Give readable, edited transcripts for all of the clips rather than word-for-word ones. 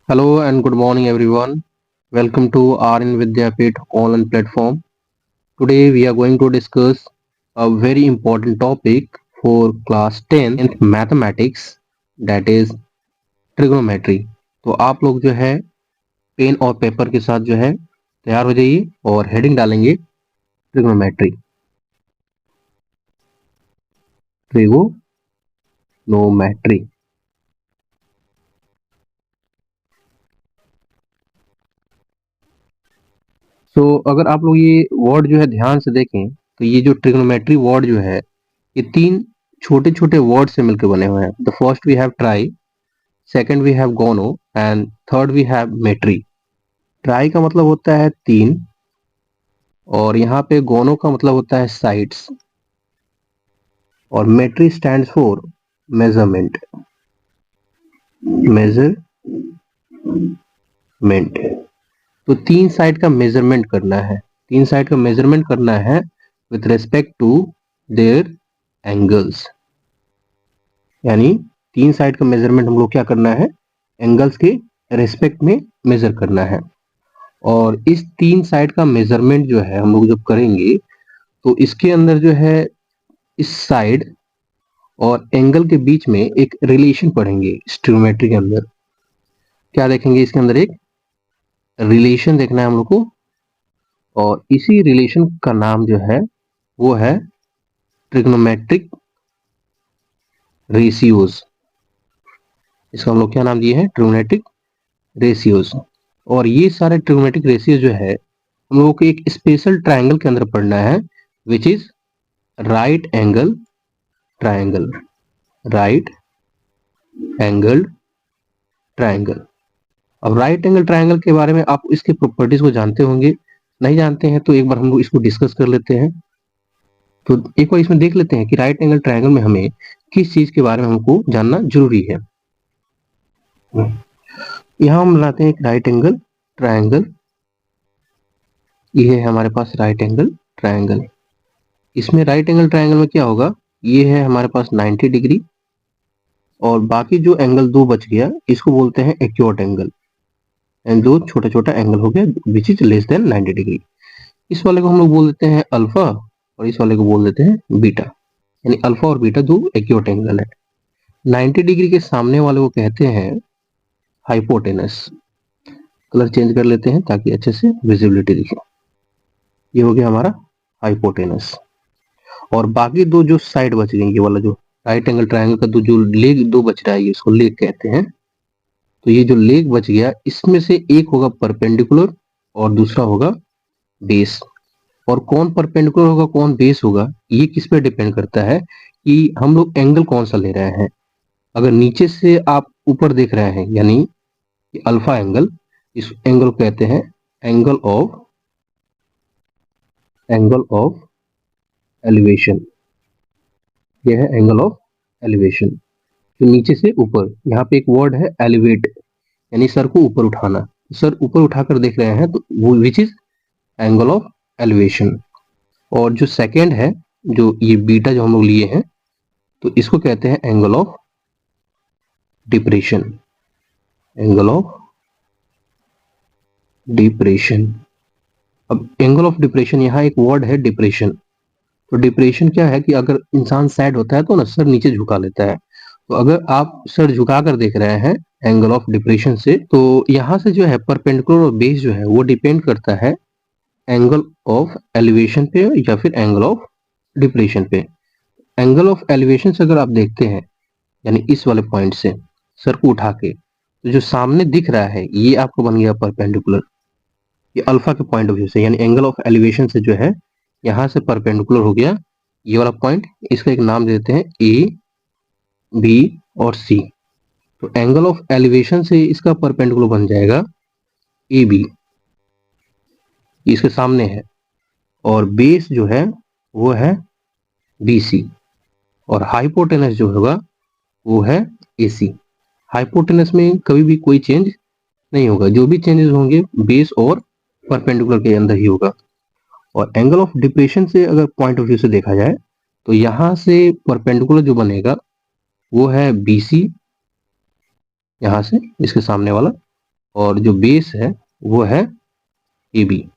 Hello and good morning everyone. Welcome to RN Vidyapit online platform. Today we are going to discuss a very important topic for class 10th mathematics, that is trigonometry. तो आप लोग जो है pen और paper के साथ जो है तैयार हो जाइए और हेडिंग डालेंगे ट्रिग्नोमेट्री। ट्रिगोनोमेट्री। अगर आप लोग ये वर्ड जो है ध्यान से देखें तो ये जो ट्रिग्नोमेट्री वर्ड जो है ये तीन छोटे छोटे वर्ड से मिलकर बने हुए हैं। The first we have tri, second we have gono and third we have metry. Tri का मतलब होता है तीन, और यहाँ पे गोनो का मतलब होता है साइड्स, और मेट्री स्टैंड्स फॉर मेजरमेंट। मेजरमेंट तो तीन साइड का मेजरमेंट करना है। तीन साइड का मेजरमेंट करना है with respect to their angles. यानी तीन साइड का मेजरमेंट हम लोग क्या करना है, एंगल्स के रेस्पेक्ट में मेजर करना है। और इस तीन साइड का मेजरमेंट जो है हम लोग जब करेंगे तो इसके अंदर जो है इस साइड और एंगल के बीच में एक रिलेशन पढ़ेंगे। इस ट्रिग्नोमेट्री के अंदर क्या देखेंगे, इसके अंदर एक रिलेशन देखना है हम लोग को, और इसी रिलेशन का नाम जो है वो है ट्रिग्नोमेट्रिक रेशियोज। इसका हम लोग क्या नाम दिए हैं, ट्रिग्नोमेट्रिक रेशियोज। और ये सारे ट्रिग्नोमेट्रिक रेशियो जो है हम लोगों को एक स्पेशल ट्रायंगल के अंदर पढ़ना है, which is right angle triangle. Right angle triangle. अब राइट एंगल ट्रायंगल के बारे में आप इसके प्रॉपर्टीज को जानते होंगे, नहीं जानते हैं तो एक बार हम लोग इसको डिस्कस कर लेते हैं। तो एक बार इसमें देख लेते हैं कि राइट एंगल ट्रायंगल में हमें किस चीज के बारे में हमको जानना जरूरी है। यहाँ हम बनाते हैं एक राइट एंगल ट्रायंगल। ये है हमारे पास राइट एंगल ट्रायंगल। इसमें राइट एंगल ट्रायंगल में क्या होगा, ये है हमारे पास 90 डिग्री, और बाकी जो एंगल दो बच गया इसको बोलते हैं एक्यूट एंगल। एंड दो छोटा छोटा एंगल हो गया which is less than 90 degree. इस वाले को हम लोग बोल देते हैं अल्फा, और इस वाले को बोल देते हैं बीटा। यानी अल्फा और बीटा दो एक्यूट एंगल है। 90 डिग्री के सामने वाले को कहते हैं हाइपोटेनस। कलर चेंज कर लेते हैं ताकि अच्छे से विजिबिलिटी दिखे। ये हो गया हमारा हाइपोटेनस। और बाकी दो जो साइड बच गई, ये वाला जो राइट एंगल ट्रायंगल का दो जो लेग दो बच रहा है, इसको लेग कहते हैं। तो ये जो लेग बच गया इसमें से एक होगा परपेंडिकुलर और दूसरा होगा बेस। और कौन परपेंडिकुलर होगा कौन बेस होगा ये किस पे डिपेंड करता है कि हम लोग एंगल कौन सा ले रहे हैं। अगर नीचे से आप ऊपर देख रहे हैं यानी अल्फा एंगल, इस एंगल को कहते हैं एंगल ऑफ एलिवेशन। यह है एंगल ऑफ एलिवेशन। तो नीचे से ऊपर, यहाँ पे एक वर्ड है एलिवेट, यानी सर को ऊपर उठाना। सर ऊपर उठाकर देख रहे हैं तो वो which is angle of elevation. और जो सेकेंड है, जो ये बीटा जो हम लोग लिए हैं, तो इसको कहते हैं angle of depression. Angle of depression. अब एंगल ऑफ डिप्रेशन, यहाँ एक वर्ड है डिप्रेशन। तो डिप्रेशन क्या है कि अगर इंसान सैड होता है तो ना सर नीचे झुका लेता है। तो अगर आप सर झुका कर देख रहे हैं एंगल ऑफ डिप्रेशन से, तो यहाँ से जो है परपेंडिकुलर और बेस जो है वो डिपेंड करता है एंगल ऑफ एलिवेशन पे या फिर एंगल ऑफ डिप्रेशन पे। एंगल ऑफ एलिवेशन से अगर आप देखते हैं यानी इस वाले पॉइंट से सर को उठा के, तो जो सामने दिख रहा है ये आपको बन गया परपेंडिकुलर। ये अल्फा के पॉइंट ऑफ व्यू से, यानी एंगल ऑफ एलिवेशन से जो है यहाँ से परपेंडिकुलर हो गया ये वाला पॉइंट। इसका एक नाम देते हैं ए, बी और सी। तो एंगल ऑफ एलिवेशन से इसका परपेंडिकुलर बन जाएगा ए बी, इसके सामने है। और बेस जो है वो है बी सी, और हाइपोटेनस जो होगा वो है ए सी। हाइपोटेनस में कभी भी कोई चेंज नहीं होगा, जो भी चेंजेस होंगे बेस और परपेंडिकुलर के अंदर ही होगा। और एंगल ऑफ डिप्रेशन से अगर पॉइंट ऑफ व्यू से देखा जाए तो यहाँ से परपेंडिकुलर जो बनेगा वो है बी सी, यहाँ से इसके सामने वाला, और जो बेस है वो है ए बी।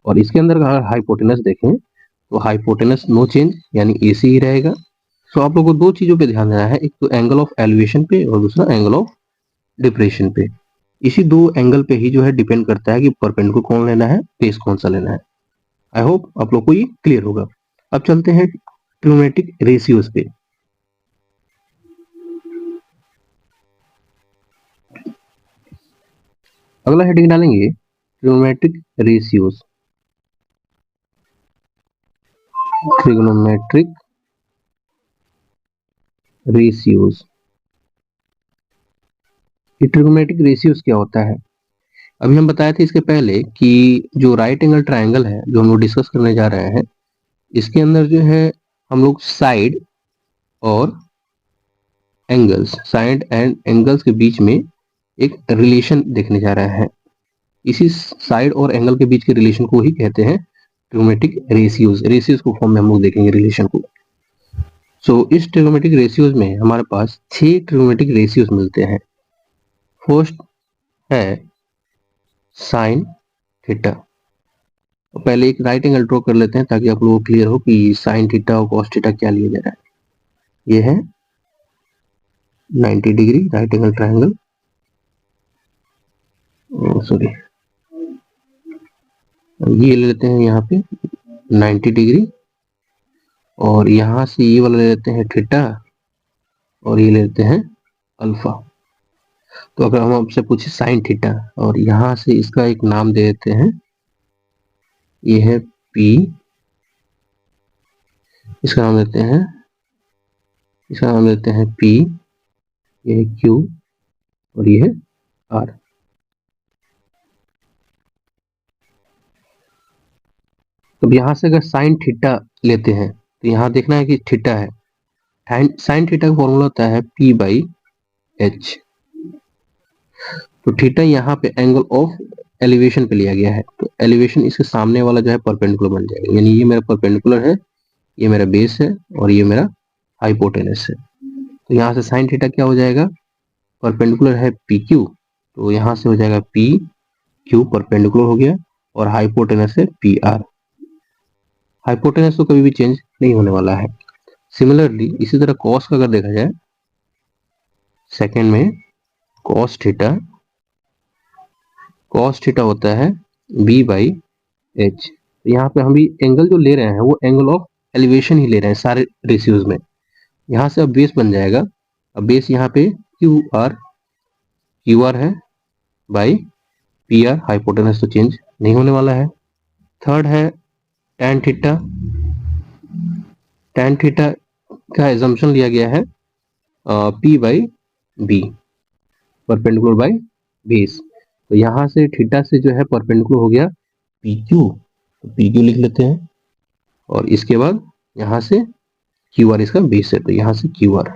और इसके अंदर अगर हाइपोटेनस देखें तो हाइपोटेनस नो चेंज यानी ए सी ही रहेगा। तो आप लोगों को दो चीजों पे ध्यान देना है, एक तो एंगल ऑफ एलिवेशन पे और दूसरा एंगल ऑफ डिप्रेशन पे। इसी दो एंगल पे ही जो है डिपेंड करता है कि परपेंडिकुलर कौन लेना है, बेस कौन सा लेना है। आई होप आप लोग को ये क्लियर होगा। अब चलते हैं ट्रिग्नोमेट्रिक रेशियोज पे। अगला हेडिंग डालेंगे ट्रिग्नोमेट्रिक रेशियोज। ट्रिग्नोमेट्रिक रेशियोज, ये ट्रिग्नोमेट्रिक रेशियोज क्या होता है? अभी हम बताए थे इसके पहले कि जो राइट एंगल ट्राइंगल है जो हम लोग डिस्कस करने जा रहे हैं, इसके अंदर जो है हम लोग साइड और एंगल्स, साइड एंड एंगल्स के बीच में एक रिलेशन देखने जा रहे हैं। इसी साइड और एंगल के बीच के रिलेशन को ही कहते हैं ट्रिग्नोमेट्रिक रेशियोज। रेशियोज को फॉर्म में हम लोग देखेंगे रिलेशन को। इस ट्रिग्नोमेट्रिक रेशियोज में हमारे पास 6 ट्रिग्नोमेट्रिक रेशियोज मिलते हैं। फर्स्ट है साइन थीटा। तो पहले एक राइट एंगल ड्रॉ कर लेते हैं ताकि आप लोगों को क्लियर हो कि साइन थीटा और कॉस थीटा क्या लिया जा रहा है। ये है 90 degree right angle triangle, sorry ये ले लेते हैं यहाँ पे 90 डिग्री, और यहाँ से ये वाला ले लेते हैं थीटा, और ये ले लेते हैं अल्फा। तो अगर हम आपसे पूछे साइन थीटा और यहाँ से इसका एक नाम दे देते हैं, ये है पी, इसका नाम देते हैं, इसका नाम देते हैं पी, ये है क्यू और ये है आर। तो यहाँ से अगर साइन थीटा लेते हैं तो यहाँ देखना है कि थीटा है, साइन थीटा का फॉर्मूला होता है पी बाई एच। तो थीटा यहाँ पे एंगल ऑफ एलिवेशन पे लिया गया है, तो एलिवेशन इसके सामने वाला जो है परपेंडिकुलर बन जाएगा, यानी ये मेरा परपेंडिकुलर है, ये मेरा बेस है और ये मेरा हाइपोटेनस है। तो यहाँ से साइन थीटा क्या हो जाएगा, परपेंडिकुलर है पी क्यू, तो यहाँ से हो जाएगा पी क्यू परपेंडिकुलर हो गया, और हाइपोटेनस है पी आर। हाइपोटेनस तो कभी भी चेंज नहीं होने वाला है। सिमिलरली इसी तरह कॉस का अगर देखा जाए, सेकेंड में कॉस थीटा, कॉस थीटा होता है बी बाई एच। यहाँ पे हम भी एंगल जो ले रहे हैं वो एंगल ऑफ एलिवेशन ही ले रहे हैं सारे रेशियोज में। यहाँ से अब बेस बन जाएगा, अब बेस यहाँ पे क्यू आर है बाई पी आर, हाइपोटेनस तो चेंज नहीं होने वाला है। थर्ड है tan थीटा, tan थीटा का एजम्पशन लिया गया है P by B, perpendicular by base. तो यहाँ से थीटा से जो है परपेंडिकुलर हो गया पी क्यू, तो पी क्यू लिख लेते हैं, और इसके बाद यहाँ से क्यू आर इसका बेस है, तो यहाँ से क्यू आर।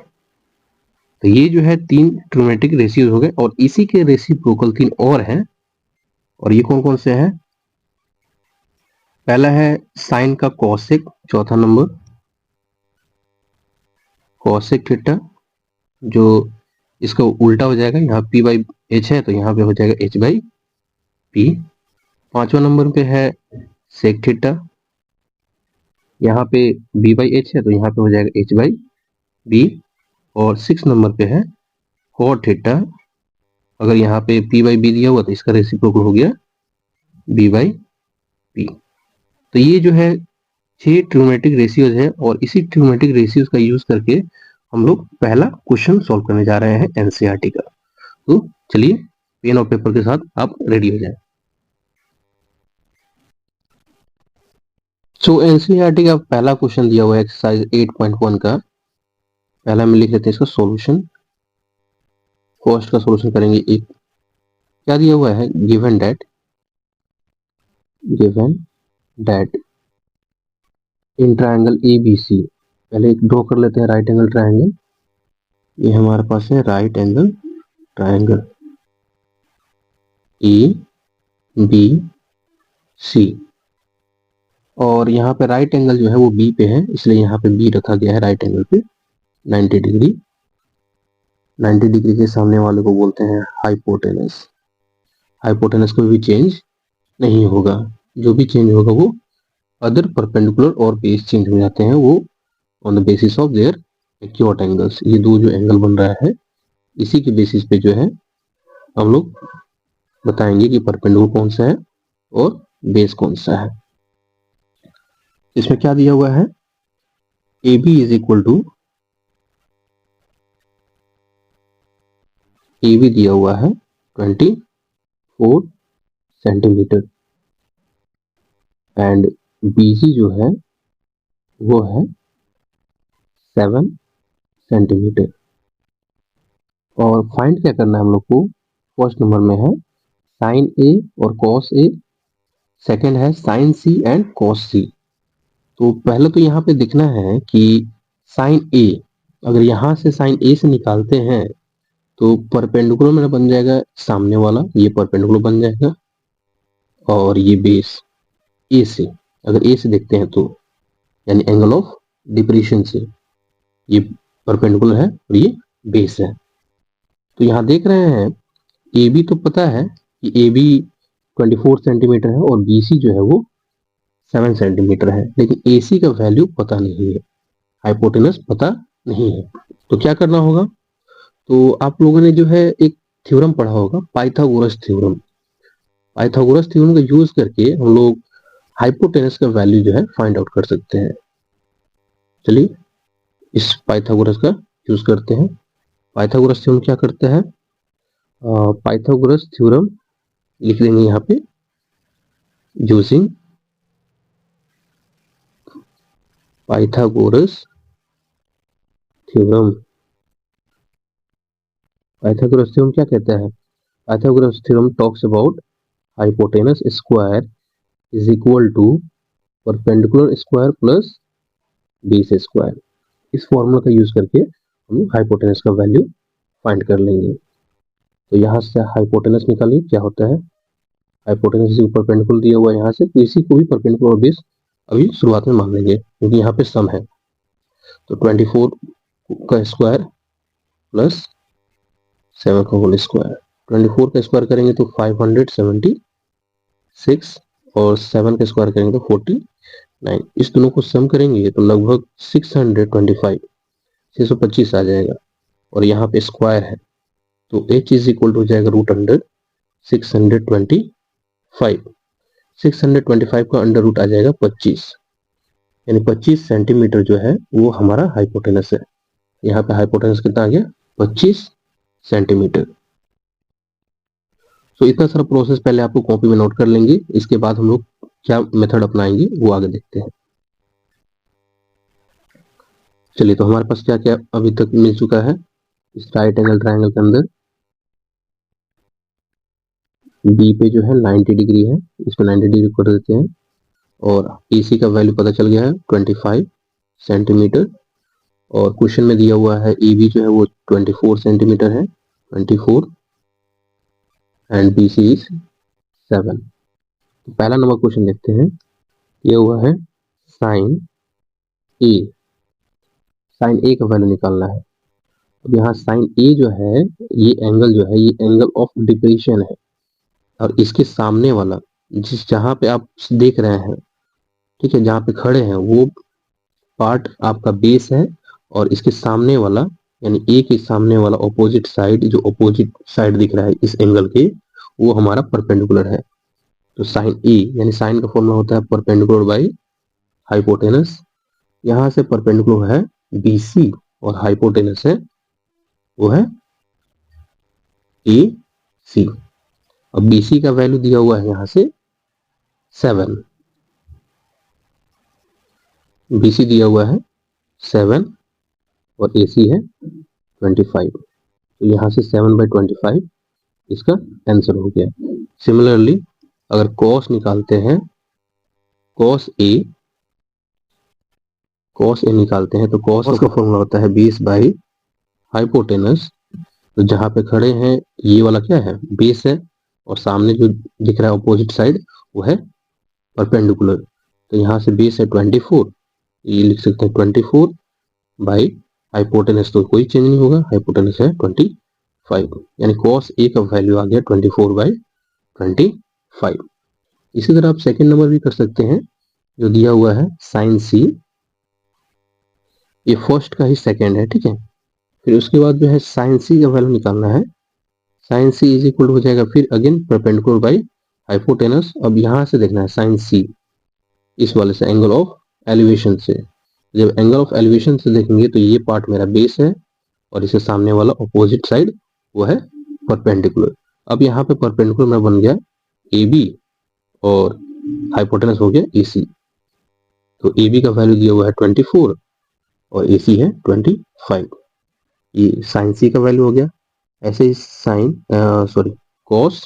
तो ये जो है 3 ट्रिग्नोमेट्रिक रेशियोज हो गए, और इसी के रेसिप्रोकल 3 और हैं, और ये कौन कौन से हैं? पहला है साइन का कॉसेक, चौथा नंबर कॉसेक थीटा, जो इसका उल्टा हो जाएगा, यहाँ पी बाई एच है तो यहाँ पे हो जाएगा एच बाई पी। पांचवा नंबर पे है सेक थीटा, यहाँ पे बी बाई एच है तो यहाँ पे हो जाएगा एच बाई बी। और 6 नंबर पे है कॉट थीटा, अगर यहाँ पे पी बाई बी दिया हुआ तो इसका रेसिप्रोकल हो गया बी बाई पी। तो ये जो है 6 ट्रिग्नोमेट्रिक रेशियोज है, और इसी ट्रिग्नोमेट्रिक रेशियोज का यूज करके हम लोग पहला क्वेश्चन सॉल्व करने जा रहे हैं एनसीईआरटी का। तो चलिए पेन और पेपर के साथ आप रेडी हो जाए। एनसीईआरटी का पहला क्वेश्चन दिया हुआ है एक्सरसाइज 8.1 का, पहला में लिख लेते हैं इसका सॉल्यूशन। फर्स्ट का सॉल्यूशन करेंगे। एक क्या दिया हुआ है, given that in triangle ABC, पहले एक ड्रॉ कर लेते हैं राइट एंगल ट्राइंगल। ये हमारे पास है राइट एंगल ट्राइंगल ABC, और यहाँ पे राइट एंगल जो है वो B पे है, इसलिए यहाँ पे B रखा गया है राइट एंगल पे 90 डिग्री। 90 डिग्री के सामने वाले को बोलते हैं हाइपोटेनस। हाइपोटेनस का भी चेंज नहीं होगा। जो भी चेंज होगा वो अदर परपेंडिकुलर और बेस चेंज हो जाते हैं, वो on the basis of their acute angles. ये दो जो एंगल बन रहा है इसी के बेसिस पे जो है हम लोग बताएंगे कि परपेंडिकुलर कौन सा है और बेस कौन सा है। इसमें क्या दिया हुआ है, A B is equal to, A B दिया हुआ है 24 सेंटीमीटर एंड बी सी जो है वो है 7 सेंटीमीटर। और फाइंड क्या करना है हम लोग को, फर्स्ट नंबर में है साइन ए और कॉस ए, सेकेंड है साइन सी एंड कॉस सी। तो पहले तो यहाँ पे दिखना है कि साइन ए, अगर यहाँ से साइन ए से निकालते हैं तो परपेंडिकुलर मेरा बन जाएगा सामने वाला, ये परपेंडिकुलर बन जाएगा, और ये बेस ए से, अगर ए से देखते हैं तो यानी एंगल ऑफ डिप्रेशन से ये परपेंडिकुलर है और ये बेस है। तो यहाँ देख रहे हैं ए बी तो पता है कि ए बी 24 सेंटीमीटर है और बी सी जो है वो 7 सेंटीमीटर है, लेकिन ए सी का वैल्यू पता नहीं है, हाइपोटेनस पता नहीं है। तो क्या करना होगा, तो आप लोगों ने जो है एक थ्योरम पढ़ा होगा, पाइथागोरस थ्योरम। पाइथागोरस थ्योरम का यूज करके हम लोग हाइपोटेनस का वैल्यू जो है फाइंड आउट कर सकते हैं। चलिए इस पाइथागोरस का यूज करते हैं। पाइथागोरस थ्योरम क्या करते हैं, पाइथागोरस थ्योरम लिख देंगे यहाँ पे, using Pythagoras theorem. Pythagoras theorem क्या कहता है, Pythagoras theorem talks about hypotenuse square is equal to perpendicular square plus base square. इस फॉर्मूला का यूज करके हम हाइपोटेनस का वैल्यू फाइंड कर लेंगे। तो यहाँ से हाइपोटेनस निकालिए, क्या होता है, हाइपोटेनस परपेंडिकुलर दिया हुआ है यहाँ से, तो इसी को भी परपेंडिकुलर और बेस अभी शुरुआत में मान लेंगे क्योंकि यहाँ पे सम है। तो 24 का स्क्वायर प्लस 7 का होल स्क्वायर, 24 का स्क्वायर करेंगे तो 576 और 7 का स्क्वायर करेंगे तो 49। इस दोनों को सम करेंगे तो लगभग 625 आ जाएगा, और यहाँ पे स्क्वायर है तो h इज इक्वल टू हो जाएगा रूट अंडर 625। 625 का अंडर रूट आ जाएगा 25, यानी 25 सेंटीमीटर जो है वो हमारा हाइपोटेनस है। यहाँ पे हाइपोटेनस कितना आ गया, 25 सेंटीमीटर। तो इतना सारा प्रोसेस पहले आपको कॉपी में नोट कर लेंगे, इसके बाद हम लोग क्या मेथड अपनाएंगे वो आगे देखते हैं। चलिए तो हमारे पास क्या क्या अभी तक मिल चुका है, इस राइट एंगल ट्रायंगल के अंदर बी पे जो है 90 डिग्री है, इसको 90 डिग्री कर देते हैं, और AC का वैल्यू पता चल गया है 25 सेंटीमीटर, और क्वेश्चन में दिया हुआ है AB जो है वो 24 सेंटीमीटर है, 24, एंड BC इज 7। तो पहला नंबर क्वेश्चन देखते हैं, ये हुआ है साइन ए, साइन ए का वैल्यू निकालना है। अब यहाँ साइन ए जो है, ये एंगल जो है ये एंगल ऑफ डिप्रेशन है, और इसके सामने वाला जिस जहाँ पे आप देख रहे हैं, ठीक है, जहाँ पे खड़े हैं वो पार्ट आपका बेस है, और इसके सामने वाला यानी ए के सामने वाला ऑपोजिट साइड, जो ऑपोजिट साइड दिख रहा है इस एंगल के, वो हमारा परपेंडिकुलर है। तो साइन ए यानी साइन का फॉर्मूला होता है परपेंडिकुलर बाई हाइपोटेनस। यहाँ से परपेंडिकुलर है BC और हाइपोटेनस है वो है AC। अब BC का वैल्यू दिया हुआ है यहाँ से 7, BC दिया हुआ है 7 और AC है 25, तो यहाँ से 7/25 इसका आंसर हो गया। सिमिलरली अगर cos निकालते हैं, cos A निकालते हैं तो cos का फॉर्मूला होता है बेस बाई हाइपोटेनस। तो जहाँ पे खड़े हैं ये वाला क्या है, बेस है, और सामने जो दिख रहा है अपोजिट साइड वो है परपेंडिकुलर। तो यहाँ से बेस है 24, ये लिख सकते हैं 24 बाई हाइपोटेनस, तो कोई चेंज नहीं होगा, हाइपोटेनस है 25, यानी cos A का वैल्यू आ गया 24/25। 25। इसी तरह आप सेकंड नंबर भी कर सकते हैं, जो दिया हुआ है साइन सी, ये फर्स्ट का ही सेकंड है, ठीक है। फिर उसके बाद जो है साइन सी का वैल्यू निकालना है। साइन सी इज इक्वल हो जाएगा फिर अगेन परपेंडिकुलर बाई हाइपोटेनस। अब यहाँ से देखना है साइन सी, इस वाले से एंगल ऑफ एलिवेशन से। जब एंगल ऑफ एलिवेशन से देखेंगे तो ये पार्ट मेरा बेस है और इसके सामने वाला ऑपोजिट साइड वो है परपेंडिकुलर। अब यहाँ पे परपेंडिकुलर में बन गया ए बी और हाइपोटेनस हो गया ए सी। तो ए बी का वैल्यू दिया हुआ है 24 और ए सी है 25। ये साइन सी का वैल्यू हो गया। ऐसे ही साइन कॉस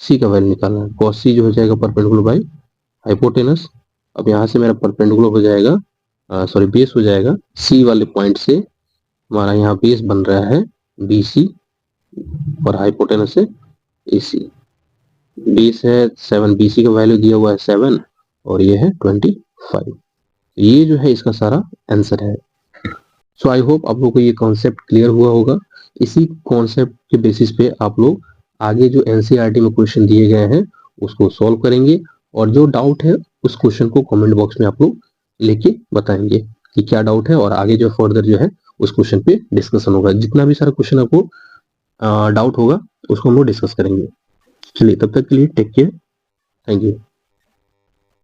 सी का वैल्यू निकालना है। कॉस सी जो हो जाएगा परपेंडिकुलर बाई हाइपोटेनस। अब यहाँ से मेरा परपेंडिकुलर हो जाएगा, बेस हो जाएगा सी वाले पॉइंट से, हमारा यहाँ बेस बन रहा है बी सी और हाइपोटेनस है ए सी। बेस है 7, बी सी का वैल्यू दिया हुआ है 7 और ये है 25। ये जो है इसका सारा आंसर है। सो आई होप आप लोगों को ये कॉन्सेप्ट क्लियर हुआ होगा। इसी कॉन्सेप्ट के बेसिस पे आप लोग आगे जो एनसीईआरटी में क्वेश्चन दिए गए हैं उसको सॉल्व करेंगे, और जो डाउट है उस क्वेश्चन को कमेंट बॉक्स में आप लोग लेके बताएंगे कि क्या डाउट है, और आगे जो फर्दर जो है उस क्वेश्चन पे डिस्कशन होगा। जितना भी सारा क्वेश्चन आपको डाउट होगा उसको हम लोग डिस्कस करेंगे। चलिए तब तक के लिए टेक केयर, थैंक यू।